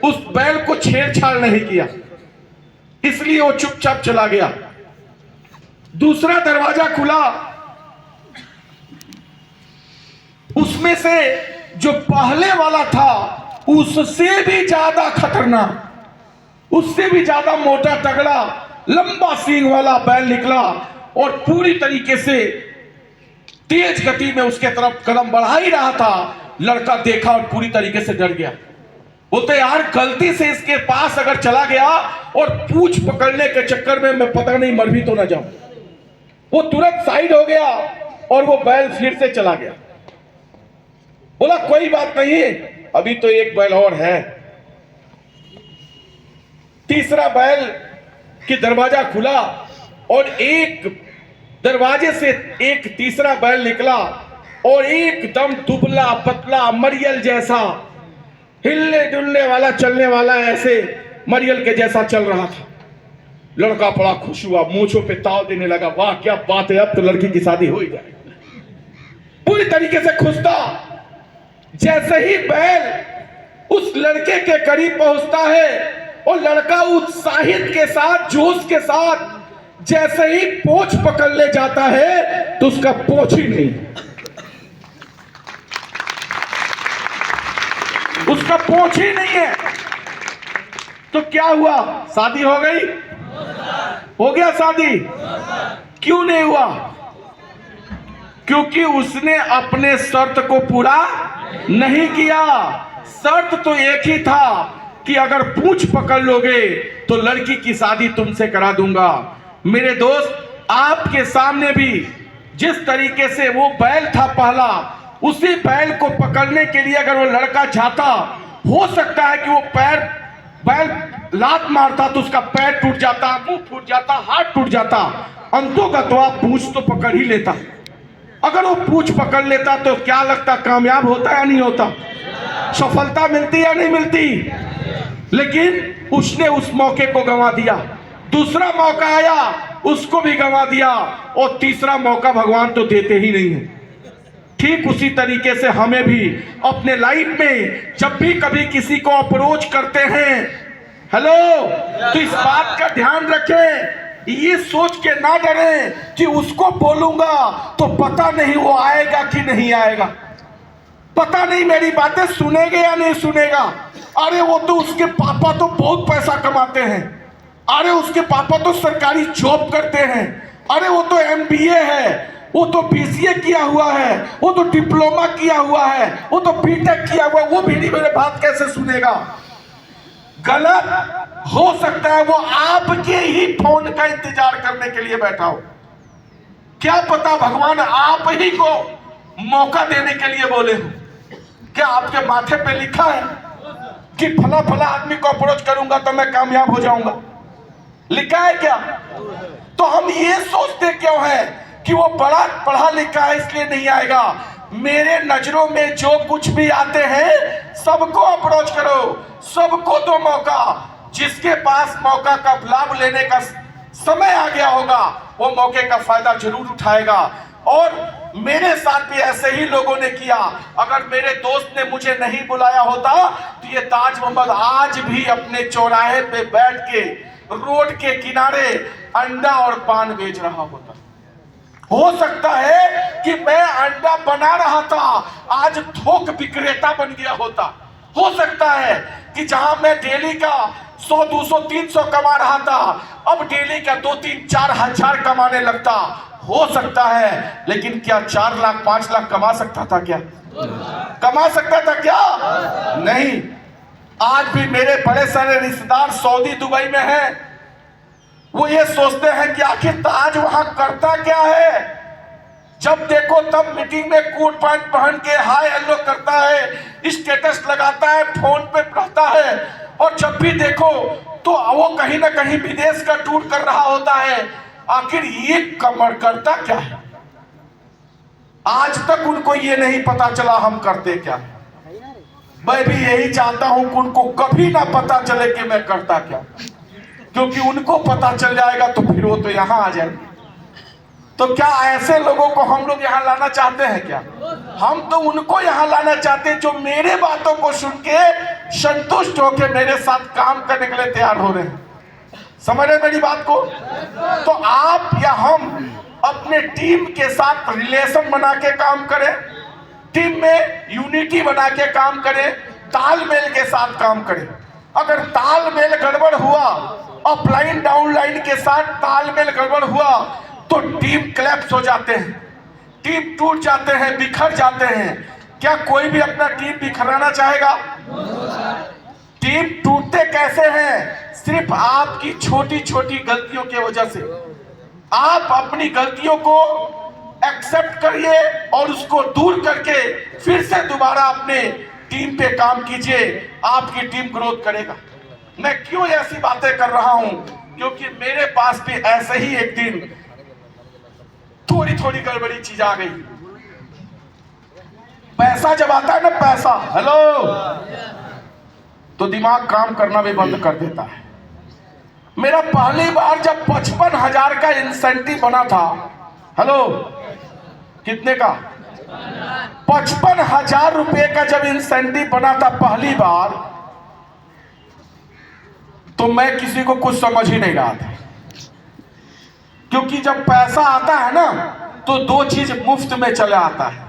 S1: उस बैल को छेड़छाड़ नहीं किया, इसलिए वो चुपचाप चला गया। दूसरा दरवाजा खुला, उसमें से जो पहले वाला था उससे भी ज्यादा खतरनाक, उससे भी ज्यादा मोटा तगड़ा लंबा सींग वाला बैल निकला और पूरी तरीके से तेज गति में उसके तरफ कदम बढ़ा ही रहा था। लड़का देखा और पूरी तरीके से डर गया। बोलते यार गलती से इसके पास अगर चला गया और पूछ पकड़ने के चक्कर में मैं पता नहीं मर भी तो ना जाऊं। वो तुरंत साइड हो गया और वो बैल फिर से चला गया। बोला कोई बात नहीं, अभी तो एक बैल और है। तीसरा बैल की दरवाजा खुला और एक दरवाजे से एक तीसरा बैल निकला और एकदम दुबला पतला मरियल जैसा, हिलने डुलने वाला, चलने वाला, ऐसे मरियल के जैसा चल रहा था। लड़का बड़ा खुश हुआ, मूंछों पे ताव देने लगा, वाह क्या बात है, अब तो लड़की की शादी हो ही जाए। पूरी तरीके से खुश था। जैसे ही बैल उस लड़के के करीब पहुंचता है और लड़का उत्साहित के साथ, जोश के साथ जैसे ही पोंछ पकड़ ले जाता है तो उसका पोंछ ही नहीं, उसका पोंछ ही नहीं है। तो क्या हुआ? शादी हो गई? हो गया शादी? क्यों नहीं हुआ? क्योंकि उसने अपने शर्त को पूरा नहीं किया। शर्त तो एक ही था कि अगर पूंछ पकड़ लोगे तो लड़की की शादी तुमसे करा दूंगा। मेरे दोस्त, आपके सामने भी जिस तरीके से वो बैल था पहला, उसी बैल को पकड़ने के लिए अगर वो लड़का चाहता, हो सकता है कि वो बैल लात मारता तो उसका पैर टूट जाता, मुंह फूट जाता, हाथ टूट जाता, अंतोगत्वा पूंछ तो पकड़ ही लेता। अगर वो पूंछ पकड़ लेता तो क्या लगता, कामयाब होता या नहीं होता? सफलता मिलती या नहीं मिलती? लेकिन उसने उस मौके को गंवा दिया। दूसरा मौका आया, उसको भी गंवा दिया, और तीसरा मौका भगवान तो देते ही नहीं है। ठीक उसी तरीके से हमें भी अपने लाइफ में जब भी कभी किसी को अप्रोच करते हैं, हेलो, तो इस बात का ध्यान रखें, ये सोच के ना डरें कि उसको बोलूंगा तो पता नहीं वो आएगा कि नहीं आएगा, पता नहीं मेरी बातें सुनेगा या नहीं सुनेगा। अरे वो तो, उसके पापा तो बहुत पैसा कमाते हैं, अरे उसके पापा तो सरकारी जॉब करते हैं, अरे वो तो MBA है, वो तो BCA किया हुआ है, वो तो डिप्लोमा किया हुआ है, वो तो BTech किया हुआ है, वो भी नहीं मेरे बात कैसे सुनेगा। गलत हो सकता है वो आपके ही फोन का इंतजार करने के लिए बैठा हो। क्या पता भगवान आप ही को मौका देने के लिए बोले हो। क्या आपके माथे पे लिखा है कि फला फला आदमी को अप्रोच करूंगा तो मैं कामयाब हो जाऊंगा? लिखा है क्या? तो हम ये सोचते क्यों है कि वो बड़ा पढ़ा लिखा है इसलिए नहीं आएगा। मेरे नजरों में जो कुछ भी आते हैं सबको अप्रोच करो, सबको दो मौका। जिसके पास मौका का लाभ लेने का समय आ गया होगा वो मौके का फायदा जरूर उठाएगा। और मेरे साथ भी ऐसे ही लोगों ने किया। अगर मेरे दोस्त ने मुझे नहीं बुलाया होता तो ये ताज मोहम्मद आज भी अपने चौराहे पे बैठ के रोड के किनारे अंडा और पान बेच रहा होता। हो सकता है कि मैं अंडा बना रहा था, आज थोक विक्रेता बन गया होता। हो सकता है कि जहां मैं डेली का 100, 200, 300 कमा रहा था, अब डेली का 2, 3, 4 हजार कमाने लगता। हो सकता है, लेकिन क्या 4 लाख 5 लाख कमा सकता था? क्या कमा सकता था? क्या नहीं। आज भी मेरे बड़े सारे रिश्तेदार सऊदी दुबई में हैं। वो ये सोचते हैं कि आखिर ताज वहां करता क्या है। जब देखो तब मीटिंग में कोट पैंट पहन के हाय हेलो करता है, स्टेटस लगाता है, फोन पे रहता है, और जब भी देखो तो वो कहीं ना कहीं विदेश का टूर कर रहा होता है। आखिर ये कमर करता क्या है? आज तक उनको ये नहीं पता चला हम करते क्या। मैं भी यही चाहता हूं कि उनको कभी ना पता चले कि मैं करता क्या, क्योंकि उनको पता चल जाएगा तो फिर वो तो यहां आ जाएंगे। तो क्या ऐसे लोगों को हम लोग यहां लाना चाहते हैं? क्या हम तो उनको यहां लाना चाहते हैं जो मेरे बातों को सुन के संतुष्ट होकर मेरे साथ काम करने के लिए तैयार हो रहे हैं। समझ रहे मेरी बात को? तो आप या हम अपने टीम के साथ रिलेशन बना के काम करें, टीम में यूनिटी बना के काम करें, तालमेल के साथ काम करें। अगर तालमेल गड़बड़ हुआ, अपलाइन डाउनलाइन के साथ तालमेल गड़बड़ हुआ, तो टीम क्लैप्स हो जाते हैं, टीम टूट जाते हैं, बिखर जाते हैं। क्या कोई भी अपना टीम बिखराना चाहेगा? टीम टूटते कैसे हैं? सिर्फ आपकी छोटी छोटी गलतियों की वजह से। आप अपनी गलतियों को एक्सेप्ट करिए और उसको दूर करके फिर से दोबारा अपने टीम पे काम कीजिए, आपकी टीम ग्रोथ करेगा। मैं क्यों ऐसी बातें कर रहा हूं? क्योंकि मेरे पास भी ऐसे ही एक दिन थोड़ी थोड़ी गड़बड़ी चीज आ गई। पैसा जब आता है ना, पैसा, हेलो, तो दिमाग काम करना भी बंद कर देता है। मेरा पहली बार जब 55,000 का इंसेंटिव बना था, हेलो, कितने का? 55,000 रुपए का जब इंसेंटिव बना था पहली बार, तो मैं किसी को कुछ समझ ही नहीं रहा था। क्योंकि जब पैसा आता है ना, तो दो चीज मुफ्त में चले आता है,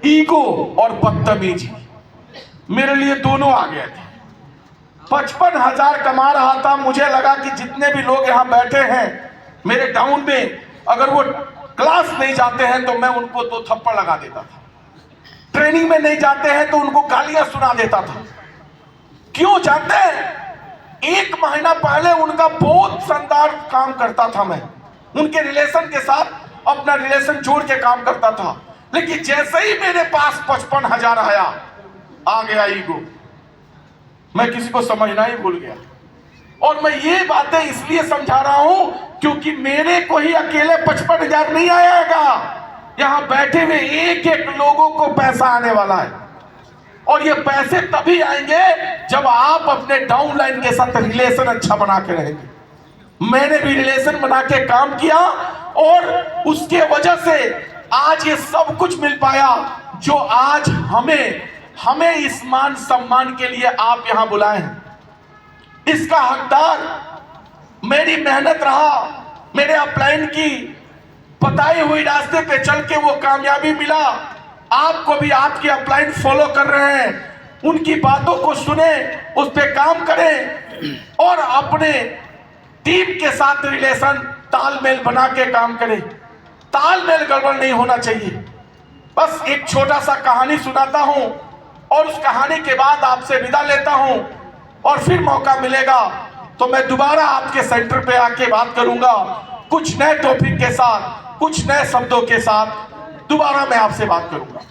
S1: ईगो और बदतमीजी। मेरे लिए दोनों आ गए थे। 55,000 कमा रहा था, मुझे लगा कि जितने भी लोग यहां बैठे हैं मेरे टाउन में, अगर वो क्लास नहीं जाते हैं तो मैं उनको 2 थप्पड़ लगा देता था, ट्रेनिंग में नहीं जाते हैं तो उनको गालियां सुना देता था। क्यों जानते हैं? 1 महीना पहले उनका बहुत शानदार काम करता था, मैं उनके रिलेशन के साथ अपना रिलेशन जोड़ के काम करता था। लेकिन जैसे ही मेरे पास 55,000 आया, आ गया ईगो। मैं किसी को समझना ही भूल गया। और मैं ये बातें इसलिए समझा रहा हूं क्योंकि मेरे को ही अकेले 55,000 नहीं आएगा। यहां बैठे हुए एक एक लोगों को पैसा आने वाला है, और ये पैसे तभी आएंगे जब आप अपने डाउनलाइन के साथ रिलेशन अच्छा बना के रहेंगे। मैंने भी रिलेशन बना के काम किया, और उसके वजह से आज ये सब कुछ मिल पाया जो आज हमें इस मान सम्मान के लिए आप यहां बुलाए हैं। इसका हकदार मेरी मेहनत रहा, मेरे अपलाइन की बताई हुई रास्ते पे चल के वो कामयाबी मिला। आपको भी आपके अपलाइन फॉलो कर रहे हैं, उनकी बातों को सुने, उस पे काम करें और अपने टीम के साथ रिलेशन तालमेल बना के काम करें। तालमेल गड़बड़ नहीं होना चाहिए। बस एक छोटा सा कहानी सुनाता हूं और उस कहानी के बाद आपसे विदा लेता हूं, और फिर मौका मिलेगा तो मैं दोबारा आपके सेंटर पे आके बात करूंगा, कुछ नए टॉपिक के साथ, कुछ नए शब्दों के साथ दोबारा मैं आपसे बात करूंगा।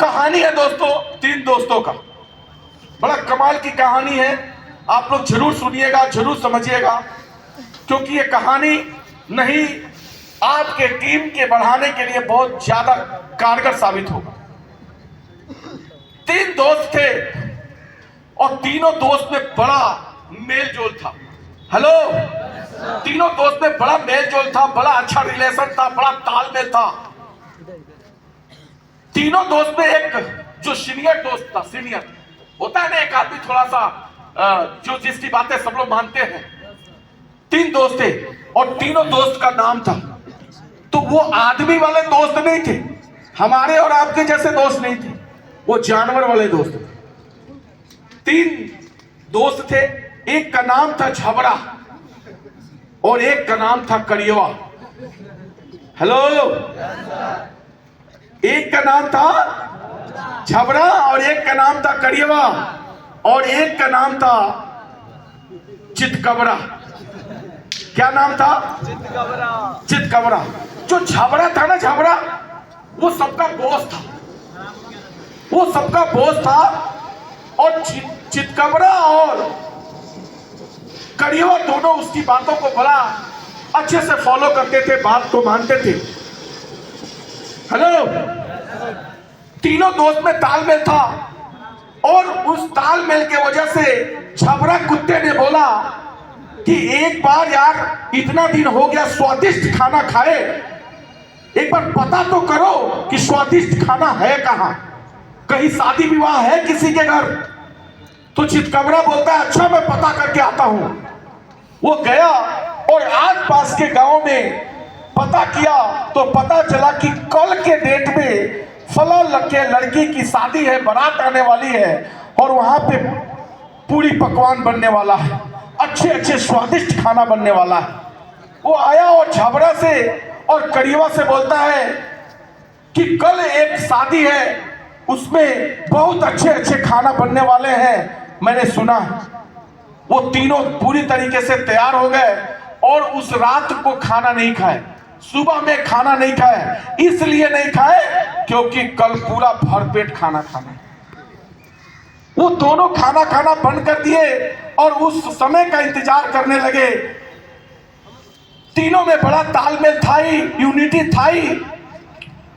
S1: कहानी है दोस्तों, 3 दोस्तों का, बड़ा कमाल की कहानी है। आप लोग जरूर सुनिएगा, जरूर समझिएगा, क्योंकि ये कहानी नहीं आपके टीम के बढ़ाने के लिए बहुत ज्यादा कारगर साबित होगा। 3 दोस्त थे और तीनों दोस्त में बड़ा मेल जोल था। हेलो, तीनों दोस्त में बड़ा मेल जोल था, बड़ा अच्छा रिलेशन था, बड़ा तालमेल था। तीनों दोस्त में एक जो सीनियर दोस्त था, सीनियर होता है ना एक आदमी थोड़ा सा जो जिसकी बातें सब लोग मानते हैं। 3 दोस्त थे और तीनों दोस्त का नाम था। तो वो आदमी वाले दोस्त नहीं थे, हमारे और आपके जैसे दोस्त नहीं थे, वो जानवर वाले दोस्त थे। तीन दोस्त थे, एक का नाम था झबरा और एक का नाम था करियवा। हेलो, एक का नाम था झबरा और एक का नाम था करियवा और एक का नाम था चितकबरा। क्या नाम था? चितकबरा। जो झबरा था ना, झबरा वो सबका बॉस था, वो सबका बॉस था। और चितकबरा और करियवा दोनों उसकी बातों को बड़ा अच्छे से फॉलो करते थे, बात को मानते थे। हेलो, तीनों दोस्त में तालमेल था और उस तालमेल के वजह से झबरा कुत्ते ने बोला कि एक बार यार, इतना दिन हो गया स्वादिष्ट खाना खाए, एक बार पता तो करो कि स्वादिष्ट खाना है कहां, कहीं शादी विवाह है किसी के घर। तो चितकबरा बोलता है अच्छा मैं पता करके आता हूं। वो गया और आसपास के गांव में पता किया तो पता चला कि कल के डेट में फला के लड़की की शादी है, बारात आने वाली है और वहां पे पूरी पकवान बनने वाला है, अच्छे अच्छे स्वादिष्ट खाना बनने वाला है। वो आया और झबरा से और करियवा से बोलता है कि कल एक शादी है, उसमें बहुत अच्छे अच्छे खाना बनने वाले हैं, मैंने सुना। वो तीनों पूरी तरीके से तैयार हो गए और उस रात को खाना नहीं खाए, सुबह में खाना नहीं खाए। इसलिए नहीं खाए क्योंकि कल पूरा भरपेट खाना खाना है। वो दोनों खाना खाना बंद कर दिए और उस समय का इंतजार करने लगे। तीनों में बड़ा तालमेल था ही, यूनिटी था ही।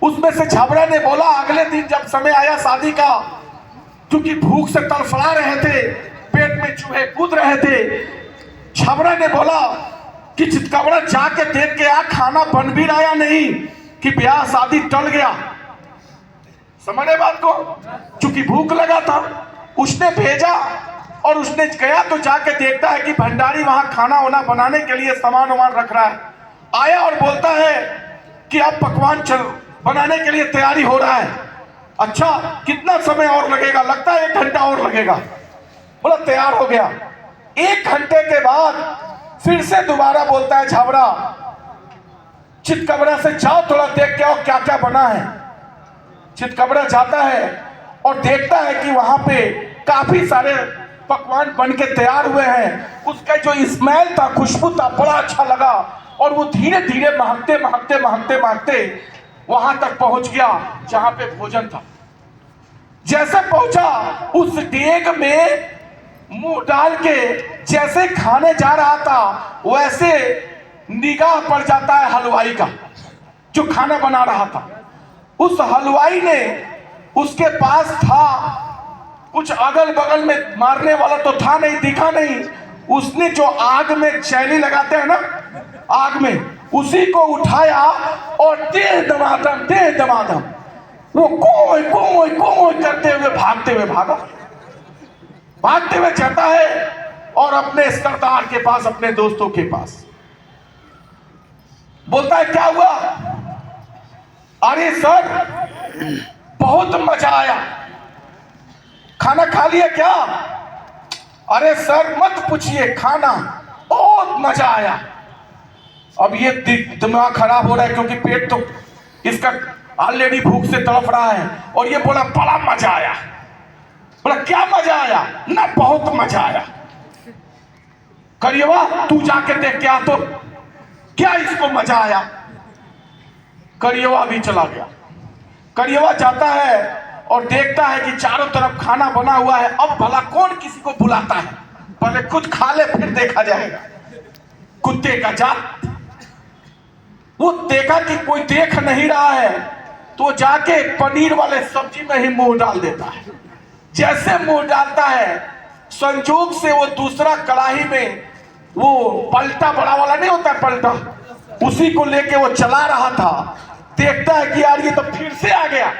S1: उसमें से झबरा ने बोला, अगले दिन जब समय आया शादी का, क्योंकि भूख से तड़फड़ा रहे थे, पेट में चूहे कूद रहे थे, झबरा ने बोला कि चितकबरा जाके देख के आ, खाना बन भी रहा या नहीं, कि ब्याह शादी टल गया। समझे बात को? चूंकि भूख लगा था, उसने भेजा और उसने गया तो जाके देखता है कि भंडारी वहां खाना वाना बनाने के लिए सामान वामान रख रहा है। आया और बोलता है कि अब पकवान चल बनाने के लिए तैयारी हो रहा है। अच्छा, कितना समय और लगेगा? लगता है 1 घंटा और लगेगा। बोला तैयार हो गया। 1 घंटे के बाद फिर से दोबारा बोलता है झबरा चितकबरा से, जाओ थोड़ा देख के आओ क्या क्या बना है। चितकबरा जाता है और देखता है कि वहां पे काफी सारे पकवान बन के तैयार हुए हैं। उसका जो स्मेल था, खुशबू था, बड़ा अच्छा लगा और वो धीरे धीरे महकते महकते महकते महकते वहां तक पहुंच गया जहां पे भोजन था। जैसे पहुंचा, उस देग में मुंह डाल के जैसे खाने जा रहा था, वैसे निगाह पड़ जाता है हलवाई का, जो खाना बना रहा था। उस हलवाई ने, उसके पास था कुछ अगल बगल में मारने वाला तो था नहीं, दिखा नहीं। उसने जो आग में चैली लगाते हैं ना, आग में, उसी को उठाया और तेज दमादम वो कोई कोई कोई करते हुए भागते हुए जाता है और अपने सरदार के पास, अपने दोस्तों के पास बोलता है क्या हुआ? अरे सर बहुत मजा आया, खाना खा लिया क्या? अरे सर मत पूछिए, खाना बहुत मजा आया। अब ये दिमाग खराब हो रहा है क्योंकि पेट तो इसका ऑलरेडी भूख से तड़प रहा है और ये बोला बड़ा मजा आया। बोला क्या मजा आया? ना बहुत मजा आया। करियवा तू जाके देख क्या तो क्या इसको मजा आया। करियवा भी चला गया। करियवा जाता है और देखता है कि चारों तरफ खाना बना हुआ है। अब भला कौन किसी को बुलाता है, पहले खुद खा ले फिर देखा जाएगा। कुत्ते का जात। वो देखा कि कोई देख नहीं रहा है तो जाके पनीर वाले सब्जी में ही मुंह डाल देता है। जैसे मुंह डालता है, संजोग से वो दूसरा कढ़ाई में वो पलटा बड़ा वाला नहीं होता पलटा, उसी को लेके वो चला रहा था। देखता है कि यार ये तो फिर से आ गया।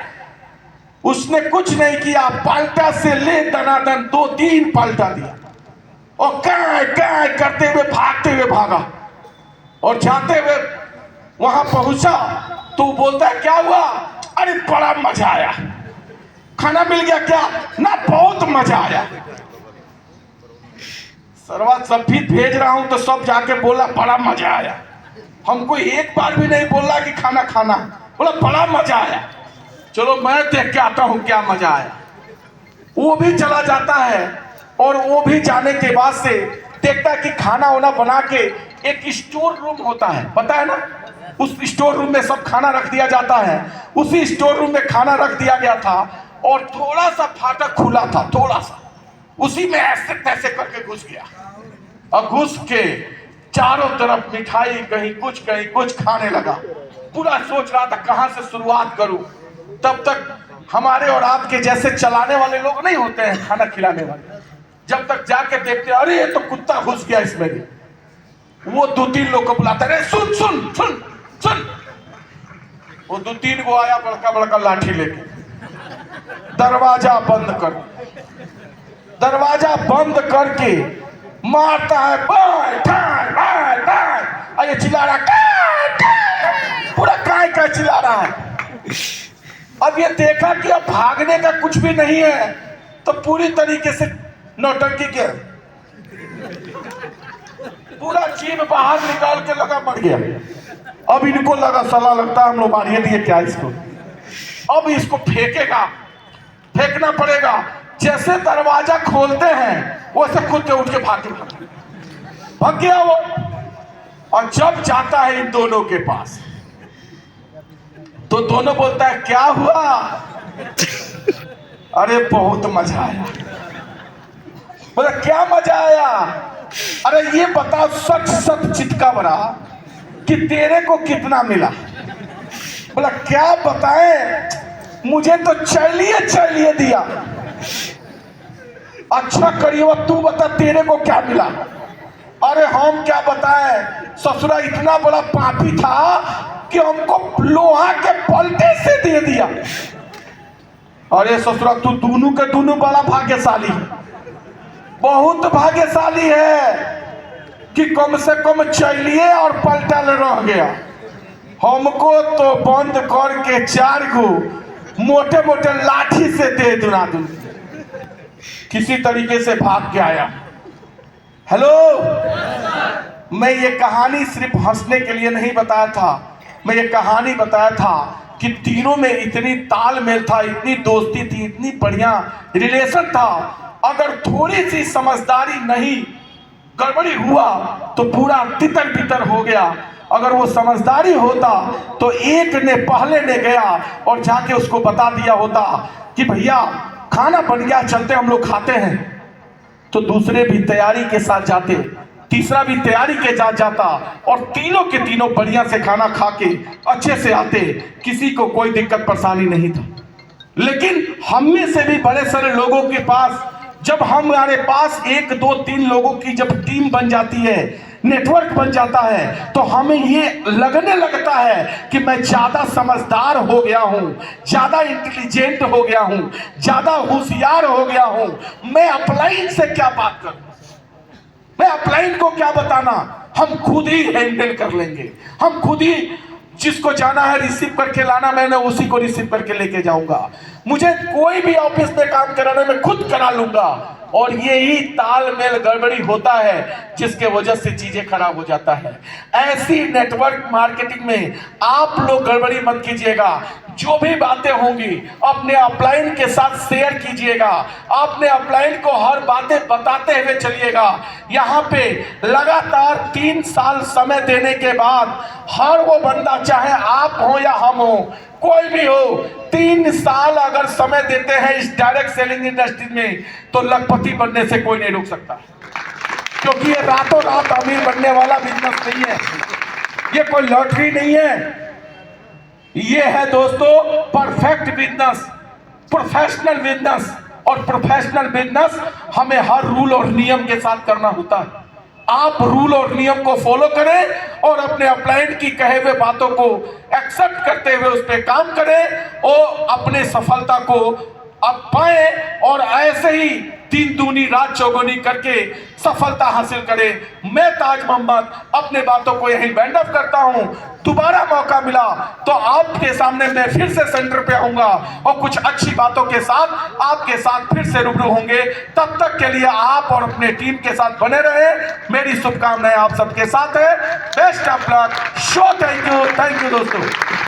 S1: उसने कुछ नहीं किया, पलटा से ले दनादन 2-3 पलटा दिया और काय करते हुए भागते हुए भागा और जाते हुए वहां पहुंचा तो बोलता है क्या हुआ? अरे बड़ा मजा आया, खाना मिल गया क्या? ना बहुत मजा आया। सरवा सब भी भेज रहा हूं तो सब जाके बोला बड़ा मजा आया। हमको एक बार भी नहीं बोला कि खाना खाना, बोला बड़ा मजा आया। चलो मैं देख के आता हूं क्या मजा आया। वो भी चला जाता है और वो भी जाने के बाद से देखता है कि खाना वाना बना के एक स्टोर रूम होता है, पता है ना, उस स्टोर रूम में सब खाना रख दिया जाता है। उसी स्टोर रूम में खाना रख दिया गया था और थोड़ा सा फाटक खुला था, थोड़ा सा, उसी में ऐसे तैसे करके घुस गया और घुस के चारों तरफ मिठाई कहीं कुछ खाने लगा। पूरा सोच रहा था कहां से शुरुआत करूं। तब तक हमारे और आपके जैसे चलाने वाले लोग नहीं होते हैं, खाना खिलाने वाले, जब तक जाके देखते अरे ये तो कुत्ता घुस गया इसमें भी, वो 2-3 लोग को बुलाता है, सुन सुन सुन सुन। वो 2-3 को आया बड़का बड़का लाठी लेके, दरवाजा बंद कर, दरवाजा बंद करके मारता है, बाय बाय बाय बाय, अरे चिल्ला रहा पूरा काय चिल्ला रहा है। अब ये देखा कि अब भागने का कुछ भी नहीं है तो पूरी तरीके से नौटंकी के पूरा जीभ बाहर निकाल के लगा मर गया। अब इनको लगा साला लगता है हम लोग मारिए दिए क्या इसको, अब इसको फेंकेगा, फेंकना पड़ेगा। जैसे दरवाजा खोलते हैं वैसे खुद के उठ के भाग गया वो। और जब जाता है इन दोनों के पास तो दोनों बोलता है क्या हुआ, अरे बहुत मजा आया। बोला क्या मजा आया, अरे ये बताओ सच सच चिटका बड़ा कि तेरे को कितना मिला। बोला क्या बताएं, मुझे तो चलिए दिया। अच्छा करिए तू बता तेरे को क्या मिला। अरे हम क्या बताएं, ससुरा इतना बड़ा पापी था कि हमको लोहा के पलटे से दे दिया। अरे ससुरा तू दोनों के दोनों बड़ा भाग्यशाली है, बहुत भाग्यशाली है कि कम से कम चलिए और पलटल रह गया। हमको तो बंद करके 4 को मोटे मोटे लाठी से दे दुना दूं। किसी तरीके से भाग के आया। हेलो, मैं ये कहानी सिर्फ हंसने के लिए नहीं बताया था, मैं ये कहानी बताया था कि तीनों में इतनी तालमेल था, इतनी दोस्ती थी, इतनी बढ़िया रिलेशन था। अगर थोड़ी सी समझदारी नहीं, गड़बड़ी हुआ तो पूरा तितर बितर हो गया। अगर वो समझदारी होता तो एक ने पहले ने गया और जाके उसको बता दिया होता कि भैया खाना बन गया, चलते हम लोग खाते हैं, तो दूसरे भी तैयारी के साथ जाते, तीसरा भी तैयारी के साथ जाता और तीनों के तीनों बढ़िया से खाना खा के अच्छे से आते, किसी को कोई दिक्कत परेशानी नहीं था। लेकिन हम में से भी बड़े सारे लोगों के पास, जब हमारे पास 1 2 3 लोगों की जब टीम बन जाती है, नेटवर्क बन जाता है, तो हमें ये लगने लगता है कि मैं ज्यादा समझदार हो गया हूं, ज्यादा इंटेलिजेंट हो गया हूं, ज्यादा होशियार हो गया हूं। मैं अपलाइन से क्या बात करूं, मैं अपलाइन को क्या बताना, हम खुद ही हैंडल कर लेंगे, हम खुद ही जिसको जाना है रिसीव करके लाना, मैंने उसी को रिसीव करके लेके जाऊंगा। मुझे कोई भी ऑफिस में काम कराना मैं खुद करा लूंगा। और यही तालमेल गड़बड़ी होता है जिसके वजह से चीजें खराब हो जाता है। ऐसी नेटवर्क मार्केटिंग में आप लोग गड़बड़ी मत कीजिएगा। जो भी बातें होंगी अपने अपलाइन के साथ शेयर कीजिएगा, अपने अपलाइन को हर बातें बताते हुए चलिएगा। यहाँ पे लगातार 3 साल समय देने के बाद हर वो बंदा, चाहे आप हो या हम हो, कोई भी हो, 3 साल अगर समय देते हैं इस डायरेक्ट सेलिंग इंडस्ट्री में तो लखपति बनने से कोई नहीं रोक सकता। क्योंकि ये रातों रात अमीर बनने वाला बिजनेस नहीं है, ये कोई लॉटरी नहीं है। ये है दोस्तों परफेक्ट बिजनेस, प्रोफेशनल बिजनेस। और प्रोफेशनल बिजनेस हमें हर रूल और नियम के साथ करना होता है। आप रूल और नियम को फॉलो करें और अपने अपलाइन की कहे हुए बातों को एक्सेप्ट करते हुए उस पर काम करें और अपने सफलता को अब पाए और ऐसे ही 3 दूनी रात चौगुनी करके सफलता हासिल करें। मैं ताज मोहम्मद अपने बातों को यहीं बैंड अप करता हूं। दोबारा मौका मिला तो आपके सामने मैं फिर से सेंटर पे आऊंगा और कुछ अच्छी बातों के साथ आपके साथ फिर से रूबरू होंगे। तब तक के लिए आप और अपने टीम के साथ बने रहे। मेरी शुभकामनाएं आप सबके साथ है। Best of luck. Show thank you दोस्तों।